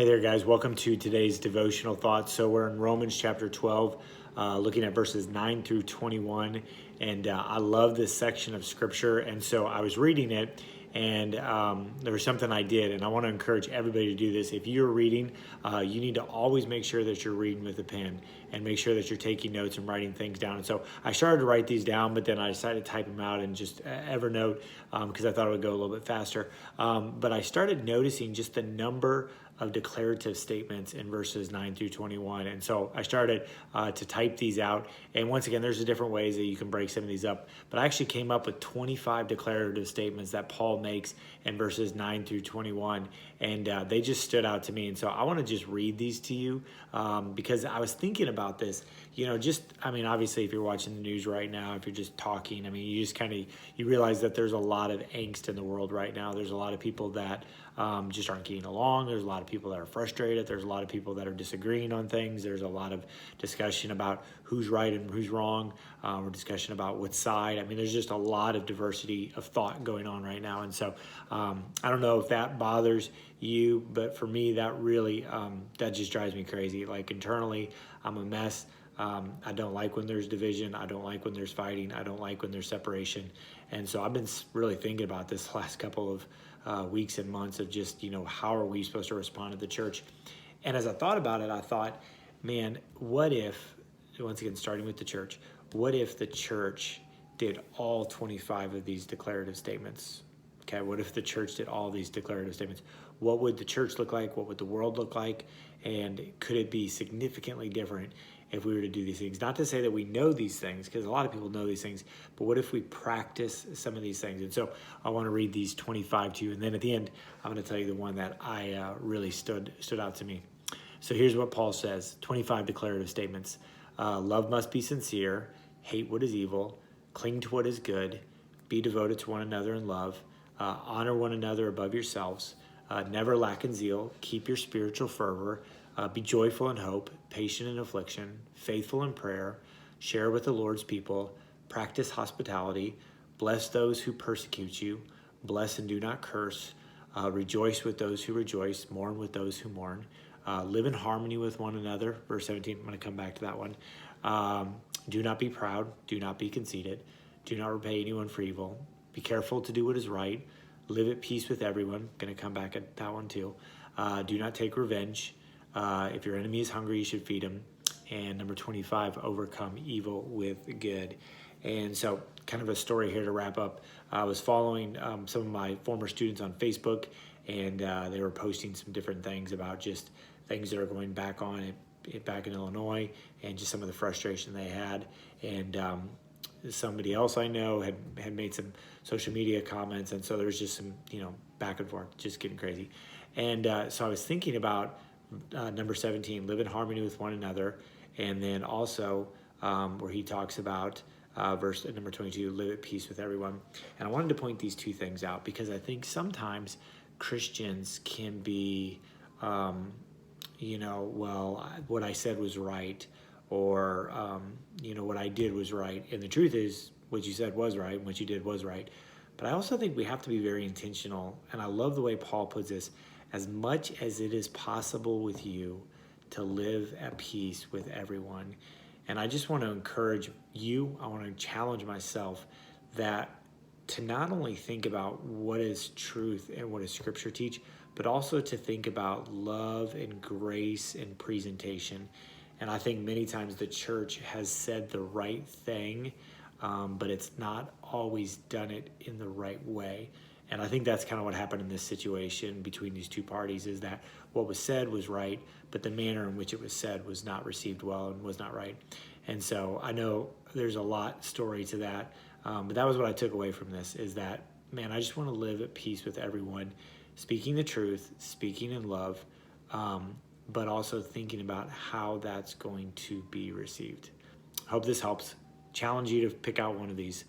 Hey there, guys. Welcome to today's devotional thoughts. So we're in Romans chapter 12, looking at verses 9 through 21. And I love this section of scripture. And so I was reading it, and there was something I did. And I want to encourage everybody to do this. If you're reading, you need to always make sure that you're reading with a pen and make sure that you're taking notes and writing things down. And so I started to write these down, but then I decided to type them out and just Evernote because I thought it would go a little bit faster. But I started noticing just the number of declarative statements in verses 9 through 21. And so I started to type these out. And once again, there's different ways that you can break some of these up. But I actually came up with 25 declarative statements that Paul makes in verses 9 through 21. And they just stood out to me. And so I want to just read these to you because I was thinking about this. Obviously, if you're watching the news right now, if you're just talking, you just you realize that there's a lot of angst in the world right now. There's a lot of people that just aren't getting along. There's a lot of people that are frustrated. There's a lot of people that are disagreeing on things. There's a lot of discussion about who's right and who's wrong, or discussion about what side. There's just a lot of diversity of thought going on right now. And so I don't know if that bothers you, but for me, that really, that just drives me crazy. Like internally, I'm a mess. I don't like when there's division. I don't like when there's fighting. I don't like when there's separation. And so I've been really thinking about this last couple of weeks and months of just, how are we supposed to respond to the church? And as I thought about it, I thought, man, what if, once again, starting with the church, what if the church did all 25 of these declarative statements? Okay, what if the church did all these declarative statements? What would the church look like? What would the world look like? And could it be significantly different if we were to do these things? Not to say that we know these things, because a lot of people know these things, but what if we practice some of these things? And so I want to read these 25 to you, and then at the end, I'm going to tell you the one that I really stood out to me. So here's what Paul says, 25 declarative statements. Love must be sincere, hate what is evil, cling to what is good, be devoted to one another in love, honor one another above yourselves, never lack in zeal, keep your spiritual fervor, be joyful in hope, patient in affliction, faithful in prayer, share with the Lord's people, practice hospitality, bless those who persecute you, bless and do not curse, rejoice with those who rejoice, mourn with those who mourn, live in harmony with one another. Verse 17, I'm going to come back to that one. Do not be proud, do not be conceited, do not repay anyone for evil, be careful to do what is right, live at peace with everyone. Going to come back at that one too. Do not take revenge. If your enemy is hungry, you should feed him. And number 25, overcome evil with good. And so kind of a story here to wrap up. I was following some of my former students on Facebook, and they were posting some different things about just things that are going back on back in Illinois and just some of the frustration they had. And somebody else I know had made some social media comments, and so there was just some, back and forth, just getting crazy. And so I was thinking about number 17, live in harmony with one another, and then also where he talks about verse number 22, live at peace with everyone. And I wanted to point these two things out because I think sometimes Christians can be, what I said was right, or what I did was right, and the truth is what you said was right and what you did was right. But I also think we have to be very intentional, and I love the way Paul puts this, as much as it is possible with you to live at peace with everyone. And I just want to encourage you, I want to challenge myself that to not only think about what is truth and what does scripture teach, but also to think about love and grace and presentation. And I think many times the church has said the right thing, but it's not always done it in the right way. And I think that's kind of what happened in this situation between these two parties, is that what was said was right, but the manner in which it was said was not received well and was not right. And so I know there's a lot story to that, but that was what I took away from this, is that, man, I just want to live at peace with everyone, speaking the truth, speaking in love, but also thinking about how that's going to be received. I hope this helps. Challenge you to pick out one of these